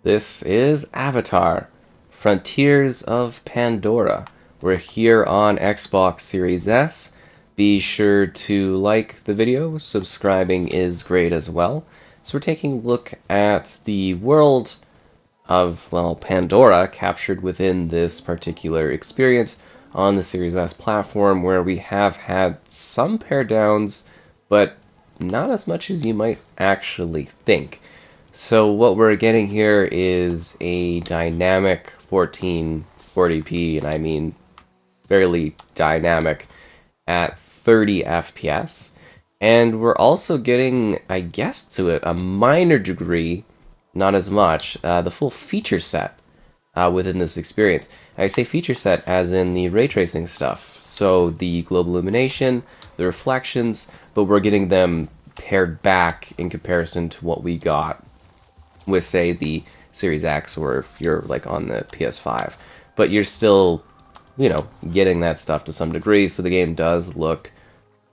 This is Avatar, Frontiers of Pandora. We're here on Xbox Series S. Be sure to like the video, subscribing is great as well. So we're taking a look at the world of, well, Pandora captured within this particular experience on the Series S platform, where we have had some pair downs, but not as much as you might actually think. So what we're getting here is a dynamic 1440p, and I mean fairly dynamic, at 30 FPS. And we're also getting, I guess to it, a minor degree, not as much, the full feature set within this experience. I say feature set as in the ray tracing stuff. So the global illumination, the reflections, but we're getting them pared back in comparison to what we got with, say, the Series X, or if you're like on the PS5. But you're still, getting that stuff to some degree, so the game does look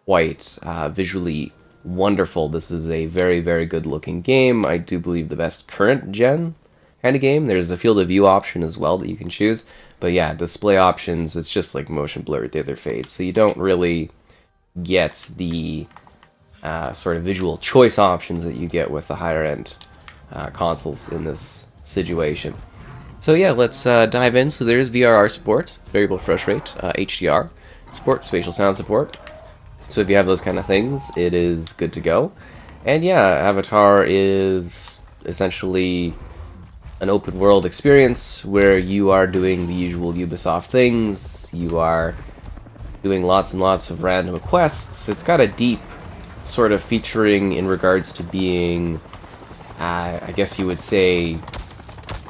quite visually wonderful. This is a very, very good looking game. I do believe the best current gen kind of game. There's a field of view option as well that you can choose. But yeah, display options, it's just like motion blur, dither fade. So you don't really get the sort of visual choice options that you get with the higher end consoles in this situation. So yeah, let's dive in. So there's VRR support, variable refresh rate, HDR support, spatial sound support. So if you have those kind of things, it is good to go. And yeah, Avatar is essentially an open world experience where you are doing the usual Ubisoft things. You are doing lots and lots of random quests. It's got a deep sort of featuring in regards to being, I guess you would say,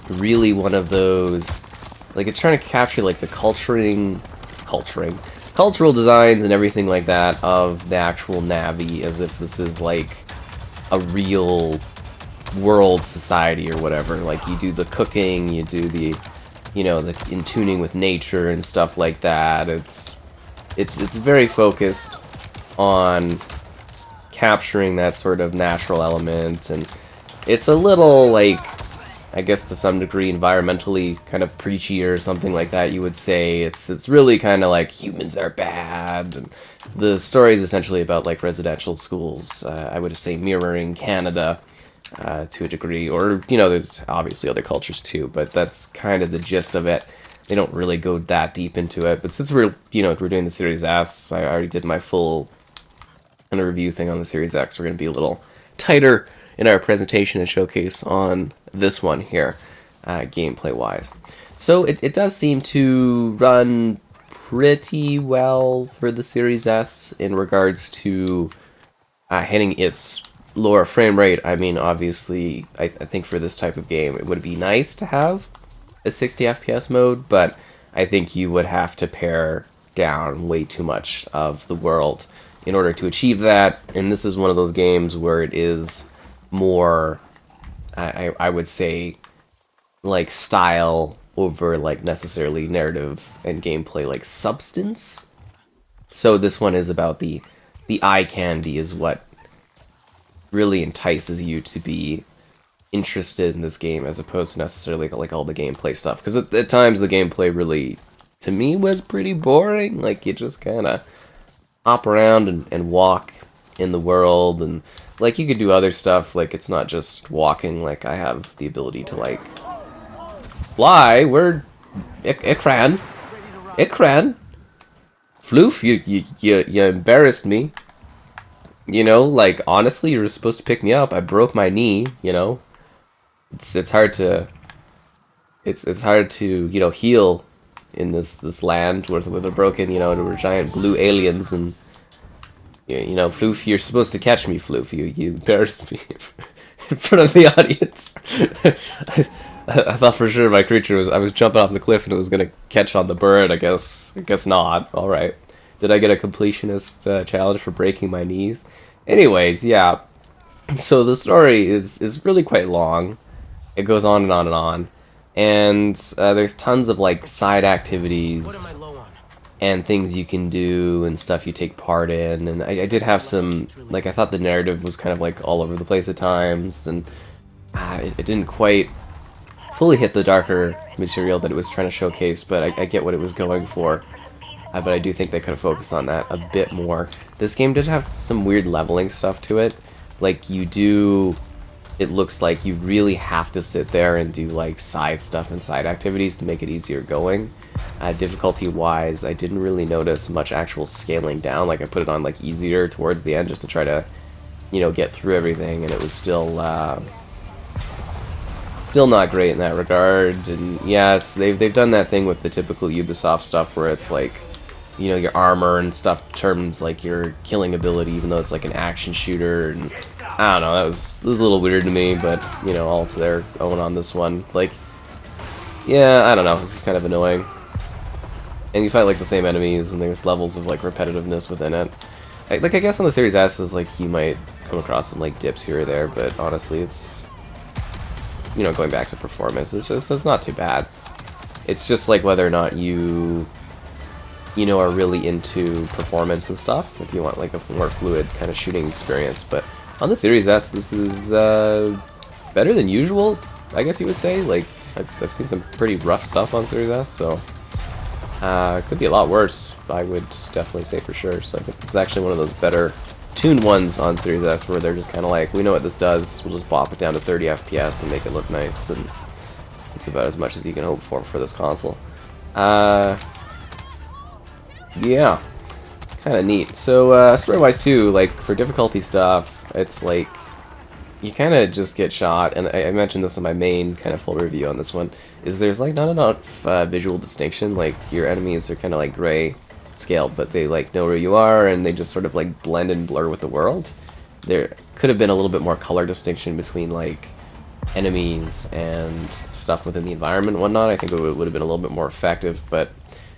really one of those, like, it's trying to capture like the cultural designs and everything like that of the actual Navi, as if this is like a real world society or whatever. Like, you do the cooking, you do the, the in tuning with nature and stuff like that. It's very focused on capturing that sort of natural element, and it's a little, like, I guess to some degree environmentally kind of preachy or something like that, you would say. It's really kind of like humans are bad, and the story is essentially about like residential schools, I would say mirroring Canada to a degree, or there's obviously other cultures too, but that's kind of the gist of it. They don't really go that deep into it, but since we're doing the Series S, I already did my full kind of review thing on the Series X. We're going to be a little tighter in our presentation and showcase on this one here, gameplay wise. So it does seem to run pretty well for the Series S in regards to hitting its lower frame rate. I mean, obviously, I think for this type of game, it would be nice to have a 60 FPS mode, but I think you would have to pare down way too much of the world in order to achieve that. And this is one of those games where it is more, I would say, like style over like necessarily narrative and gameplay, like substance. So this one is about the eye candy is what really entices you to be interested in this game, as opposed to necessarily like all the gameplay stuff, because at times the gameplay really, to me, was pretty boring. Like, you just kind of hop around and walk in the world, and like you could do other stuff, like it's not just walking. Like, I have the ability to like fly. Where Ikran Floof, you embarrassed me. Like, honestly, you were supposed to pick me up. I broke my knee. It's hard to heal in this land with a broken, there were giant blue aliens, and Floof, you're supposed to catch me, Floof. You embarrassed me in front of the audience. I thought for sure my creature I was jumping off the cliff and it was gonna catch on the bird. I guess not. All right. Did I get a completionist challenge for breaking my knees? Anyways, yeah. So the story is really quite long. It goes on and on and on, and there's tons of like side activities and things you can do and stuff you take part in. And I did have some, like, I thought the narrative was kind of like all over the place at times, and it didn't quite fully hit the darker material that it was trying to showcase, but I get what it was going for. But I do think they could have focused on that a bit more. This game did have some weird leveling stuff to it. Like, it looks like you really have to sit there and do, like, side stuff and side activities to make it easier going. Difficulty-wise, I didn't really notice much actual scaling down. Like, I put it on, like, easier towards the end just to try to, get through everything, and it was still not great in that regard. And yeah, they've done that thing with the typical Ubisoft stuff where it's like, your armor and stuff turns like your killing ability, even though it's like an action shooter. And I don't know, it was a little weird to me, but all to their own on this one. Like, yeah, I don't know, this is kind of annoying. And you fight like the same enemies, and there's levels of like repetitiveness within it. I guess on the Series S is like you might come across some like dips here or there, but honestly, it's going back to performance, it's not too bad. It's just like whether or not you are really into performance and stuff, if you want like a more fluid kind of shooting experience. But on the Series S, this is better than usual, I guess you would say. Like, I've seen some pretty rough stuff on Series S, so it could be a lot worse, I would definitely say for sure. So I think this is actually one of those better tuned ones on Series S where they're just kind of like, we know what this does, we'll just bop it down to 30 FPS and make it look nice, and it's about as much as you can hope for this console. Yeah, kind of neat. So story-wise too, like for difficulty stuff, it's like you kind of just get shot, and I mentioned this in my main kind of full review on this one, is there's like not enough visual distinction. Like your enemies are kind of like gray scaled, but they like know where you are, and they just sort of like blend and blur with the world. There could have been a little bit more color distinction between like enemies and stuff within the environment and whatnot. I think it would have been a little bit more effective, but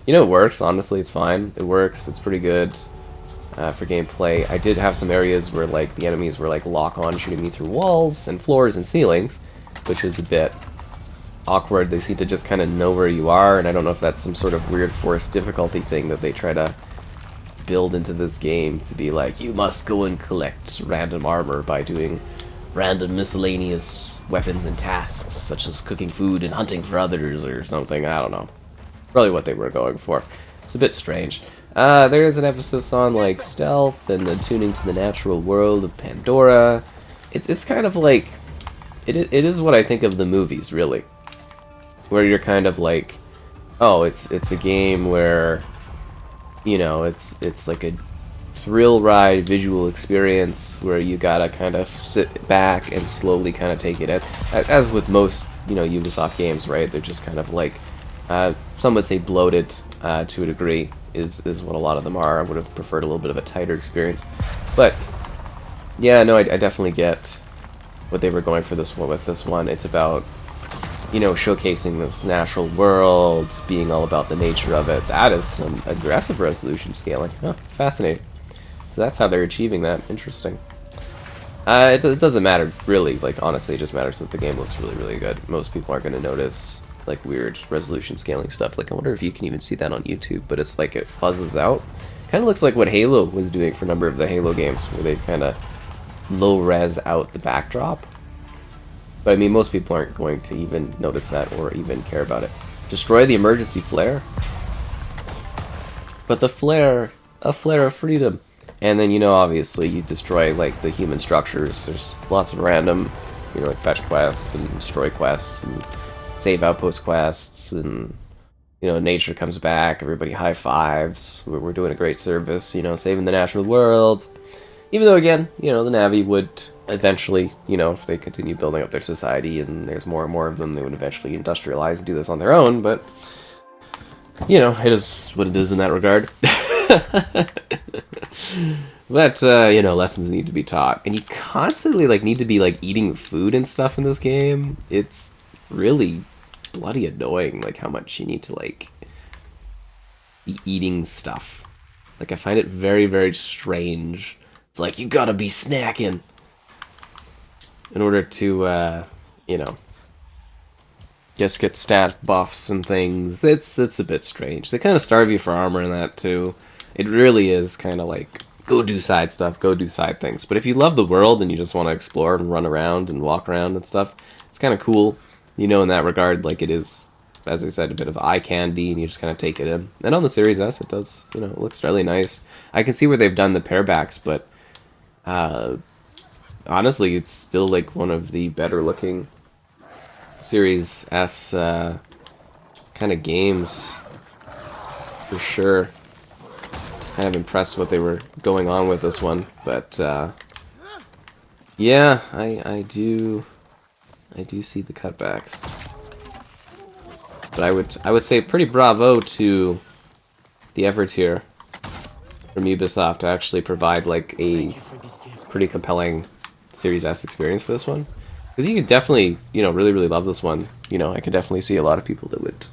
it works. Honestly, it's fine. It works. It's pretty good for gameplay. I did have some areas where like the enemies were like lock on shooting me through walls and floors and ceilings, which was a bit awkward. They seem to just kind of know where you are, and I don't know if that's some sort of weird forced difficulty thing that they try to build into this game to be like, you must go and collect random armor by doing random miscellaneous weapons and tasks such as cooking food and hunting for others or something. I don't know. Probably what they were going for. It's a bit strange. There is an emphasis on like stealth and attuning to the natural world of Pandora. It's kind of like it is what I think of the movies, really, where you're kind of like, oh, it's a game where it's like a thrill ride visual experience where you gotta kind of sit back and slowly kind of take it in, as with most Ubisoft games, right? They're just kind of like some would say bloated to a degree is what a lot of them are. I would have preferred a little bit of a tighter experience, but yeah, no, I definitely get what they were going for this one. With this one, it's about showcasing this natural world, being all about the nature of it. That is some aggressive resolution scaling. Huh, fascinating. So that's how they're achieving that. Interesting. It doesn't matter, really. Like, honestly, it just matters that the game looks really, really good. Most people aren't going to notice, like, weird resolution scaling stuff. Like, I wonder if you can even see that on YouTube, but it's like it fuzzes out. Kind of looks like what Halo was doing for a number of the Halo games, where they kind of low-res out the backdrop. But, I mean, most people aren't going to even notice that or even care about it. Destroy the emergency flare. But the flare, a flare of freedom. And then, obviously, you destroy, like, the human structures. There's lots of random, like, fetch quests and destroy quests and save outpost quests. And, nature comes back. Everybody high fives. We're doing a great service, saving the natural world. Even though, again, the Na'vi would eventually, if they continue building up their society and there's more and more of them, they would eventually industrialize and do this on their own. But, it is what it is in that regard. But, lessons need to be taught. And you constantly, need to be, eating food and stuff in this game. It's really bloody annoying, how much you need to, be eating stuff. I find it very, very strange. It's like, you gotta be snacking in order to, just get stat buffs and things. It's a bit strange. They kind of starve you for armor in that, too. It really is kind of go do side stuff, go do side things. But if you love the world and you just want to explore and run around and walk around and stuff, it's kind of cool. You know, in that regard, like, it is, as I said, a bit of eye candy, and you just kind of take it in. And on the Series S, it does, you know, it looks really nice. I can see where they've done the pairbacks, but honestly, it's still like one of the better looking Series S kind of games, for sure. Kind of impressed what they were going on with this one, but yeah, I do see the cutbacks. But I would say pretty bravo to the efforts here from Ubisoft to actually provide like a pretty compelling Series S experience for this one. Because you could definitely, you know, really love this one. You know, I could definitely see a lot of people that would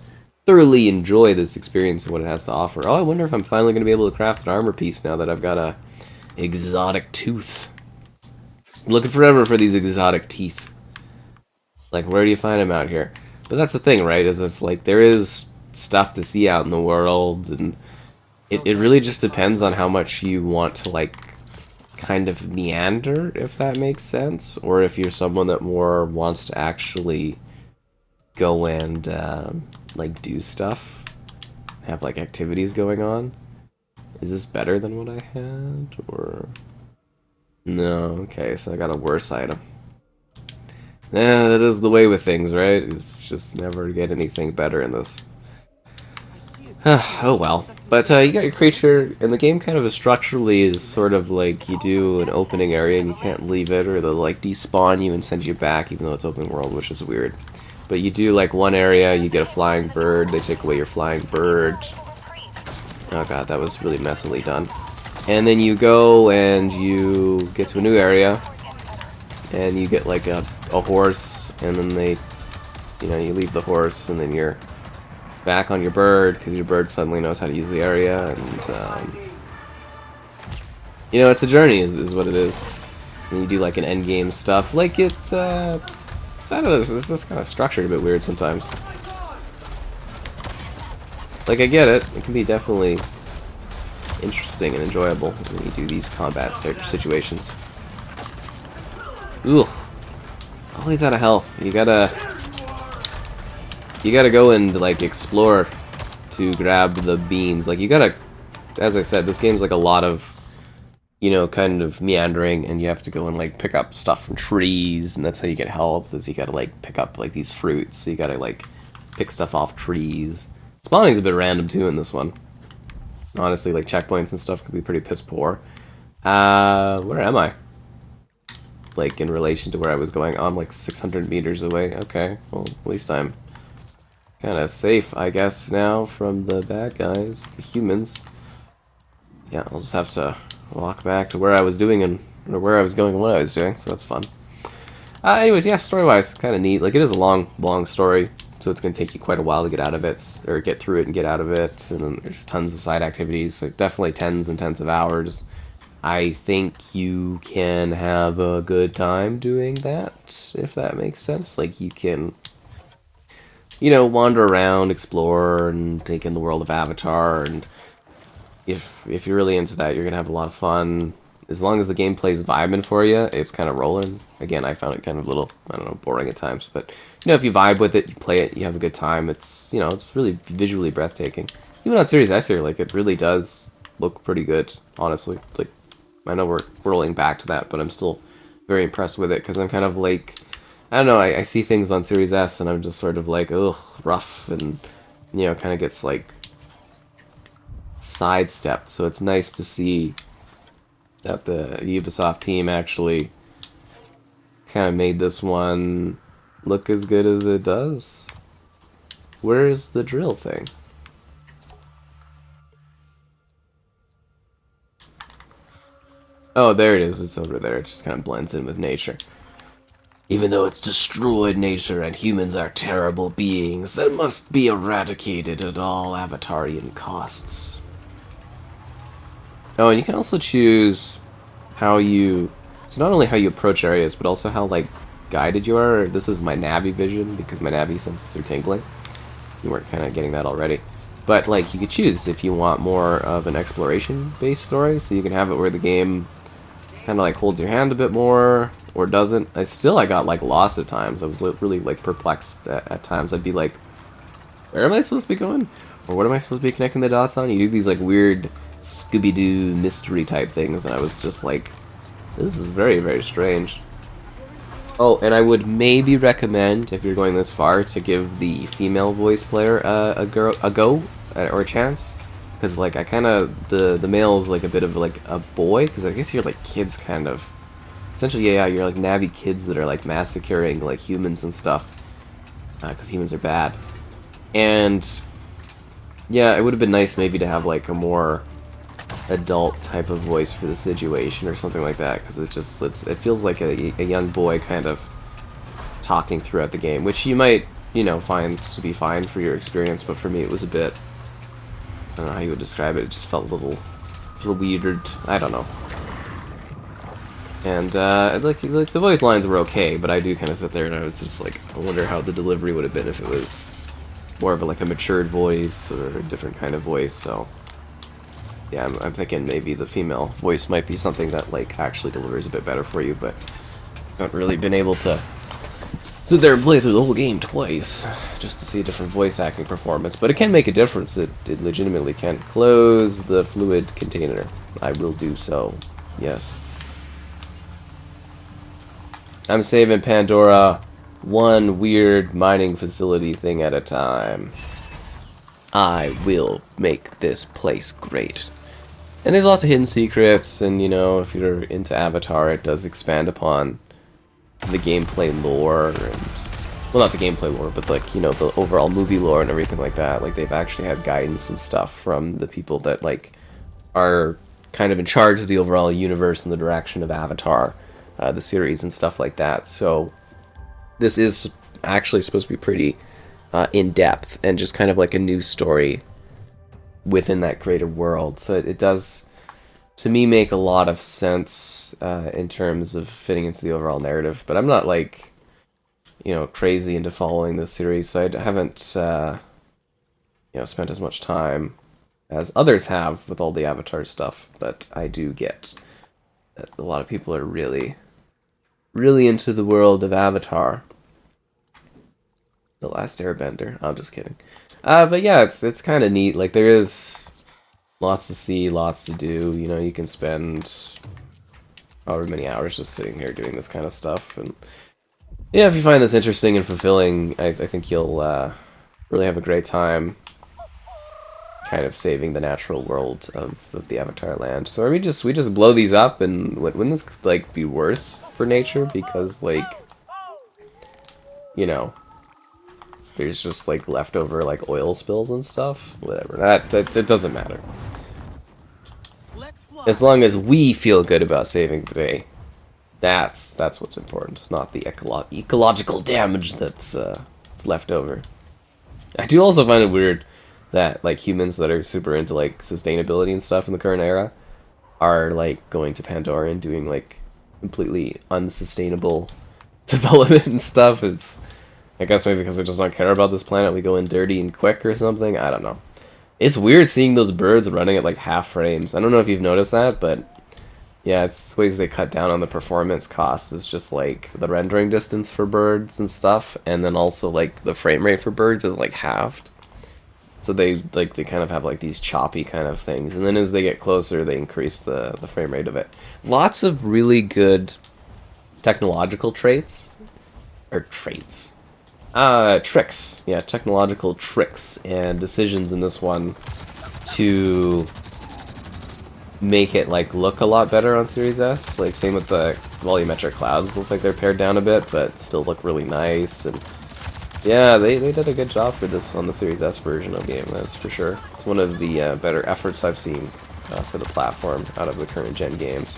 thoroughly enjoy this experience and what it has to offer. Oh, I wonder if I'm finally going to be able to craft an armor piece now that I've got a exotic tooth. I'm looking forever for these exotic teeth. Like, where do you find them out here? But that's the thing, right? Is it's like there is stuff to see out in the world, and it really just depends on how much you want to like kind of meander, if that makes sense, or if you're someone that more wants to actually go and like do stuff, have like activities going on. Is this better than what I had, or no? Okay, so I got a worse item. Yeah, that is the way with things, right? It's just never get anything better in this. Oh well. But you got your creature, and the game kind of structurally is sort of like you do an opening area and you can't leave it, or they'll like despawn you and send you back even though it's open world, which is weird. But you do like one area, you get a flying bird, they take away your flying bird. Oh god, that was really messily done. And then you go and you get to a new area, and you get like a horse, and then they, you know, you leave the horse, and then you're back on your bird, because your bird suddenly knows how to use the area, and, you know, it's a journey, is what it is. And you do like an end game stuff, like it, I don't know, it's just kind of structured a bit weird sometimes. Like, I get it, it can be definitely interesting and enjoyable when you do these combat situations. Ooh. Oh, he's out of health. You gotta go and like explore to grab the beans. Like, you gotta, as I said, this game's like a lot of, you know, kind of meandering, and you have to go and like pick up stuff from trees, and that's how you get health, is you gotta like pick up like these fruits. So you gotta like pick stuff off trees. Spawning's a bit random too in this one. Honestly, like checkpoints and stuff could be pretty piss poor. Where am I? Like, in relation to where I was going. I'm like 600 meters away. Okay, well, at least I'm kind of safe, I guess, now from the bad guys, the humans. Yeah, I'll just have to walk back to where I was doing and or where I was going and what I was doing, so that's fun. Anyways, yeah, story-wise, kind of neat. Like, it is a long story, so it's going to take you quite a while to get out of it, or get through it and get out of it, and then there's tons of side activities, so definitely tens and tens of hours. I think you can have a good time doing that, if that makes sense. Like, you can, you know, wander around, explore, and take in the world of Avatar, and if you're really into that, you're gonna have a lot of fun. As long as the gameplay's vibing for you, it's kind of rolling. Again, I found it kind of a little, I don't know, boring at times, but, you know, if you vibe with it, you play it, you have a good time, it's, you know, it's really visually breathtaking. Even on Series S here, like, it really does look pretty good, honestly. Like, I know we're rolling back to that, but I'm still very impressed with it, because I'm kind of like, I don't know, I see things on Series S, and I'm just sort of like, ugh, rough, and, you know, kind of gets, like, sidestepped, so it's nice to see that the Ubisoft team actually kind of made this one look as good as it does. Where is the drill thing? Oh, there it is. It's over there. It just kind of blends in with nature. Even though it's destroyed nature and humans are terrible beings that must be eradicated at all Avatarian costs. Oh, and you can also choose how you... So not only how you approach areas, but also how, like, guided you are. This is my Navi vision, because my Navi senses are tingling. You weren't kind of getting that already. But, like, you could choose if you want more of an exploration-based story, so you can have it where the game kind of like holds your hand a bit more, or doesn't. I got like lost at times. I was really like perplexed at times. I'd be like, where am I supposed to be going? Or what am I supposed to be connecting the dots on? You do these like weird Scooby-Doo mystery type things, and I was just like, this is very, very strange. Oh, and I would maybe recommend, if you're going this far, to give the female voice player a go, or a chance. Because, like, I kind of, the male's like a bit of like a boy, because I guess you're like kids kind of. Essentially, yeah, you're like Navi kids that are like massacring like humans and stuff. Because humans are bad. And, yeah, it would have been nice maybe to have like a more adult type of voice for the situation or something like that, because it feels like a young boy kind of talking throughout the game, which you might, you know, find to be fine for your experience, but for me it was a bit, I don't know how you would describe it, it just felt a little weird, I don't know. And like the voice lines were okay, but I do kind of sit there and I was just like, I wonder how the delivery would have been if it was more of like a matured voice or a different kind of voice. So yeah, I'm thinking maybe the female voice might be something that like actually delivers a bit better for you, but I haven't really been able to sit there and play through the whole game twice just to see a different voice acting performance. But it can make a difference. It legitimately can. Close the fluid container. I will do so. Yes. I'm saving Pandora one weird mining facility thing at a time. I will make this place great. And there's lots of hidden secrets, and you know, if you're into Avatar, it does expand upon the gameplay lore, and well, not the gameplay lore, but like, you know, the overall movie lore and everything like that. Like, they've actually had guidance and stuff from the people that like are kind of in charge of the overall universe and the direction of Avatar, the series and stuff like that. So this is actually supposed to be pretty in depth and just kind of like a new story within that greater world. So it does, to me, make a lot of sense in terms of fitting into the overall narrative. But I'm not like, you know, crazy into following this series, so I haven't you know, spent as much time as others have with all the Avatar stuff. But I do get that a lot of people are really into the world of Avatar. The Last Airbender. I'm just kidding. But yeah, it's kind of neat. Like, there is lots to see, lots to do. You know, you can spend however many hours just sitting here doing this kind of stuff. And yeah, if you find this interesting and fulfilling, I think you'll really have a great time kind of saving the natural world of the Avatar land. So we just blow these up, and wouldn't this like be worse for nature? Because, like, you know, there's just like leftover like oil spills and stuff. Whatever. That it doesn't matter. As long as we feel good about saving the day, that's what's important, not the ecological damage that's left over. I do also find it weird that like humans that are super into like sustainability and stuff in the current era are like going to Pandora and doing like completely unsustainable development and stuff. It's, I guess maybe because we just don't care about this planet, we go in dirty and quick or something. I don't know. It's weird seeing those birds running at like half frames. I don't know if you've noticed that, but yeah, it's ways they cut down on the performance costs. It's just like the rendering distance for birds and stuff, and then also like the frame rate for birds is like halved. So they kind of have like these choppy kind of things, and then as they get closer, they increase the frame rate of it. Lots of really good technological tricks. Yeah, technological tricks and decisions in this one to make it like look a lot better on Series S. Like, same with the volumetric clouds, look like they're pared down a bit, but still look really nice. And yeah, they did a good job for this on the Series S version of the game, that's for sure. It's one of the better efforts I've seen for the platform out of the current gen games.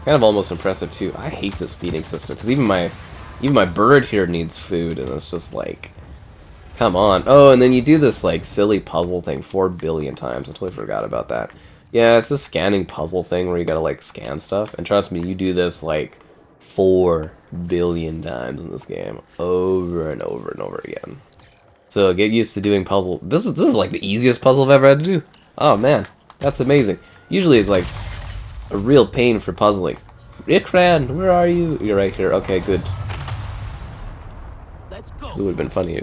Kind of almost impressive too. I hate this feeding system, because even my bird here needs food, and it's just like, come on. Oh, and then you do this like silly puzzle thing 4 billion times. I totally forgot about that. Yeah, it's this scanning puzzle thing where you gotta like scan stuff, and trust me, you do this like 4 billion times in this game, over and over and over again. So get used to doing puzzle. This is like the easiest puzzle I've ever had to do. Oh man, that's amazing. Usually it's like a real pain for puzzling. Rickran, where are you? You're right here. Okay, good. Let's go. This would have been funny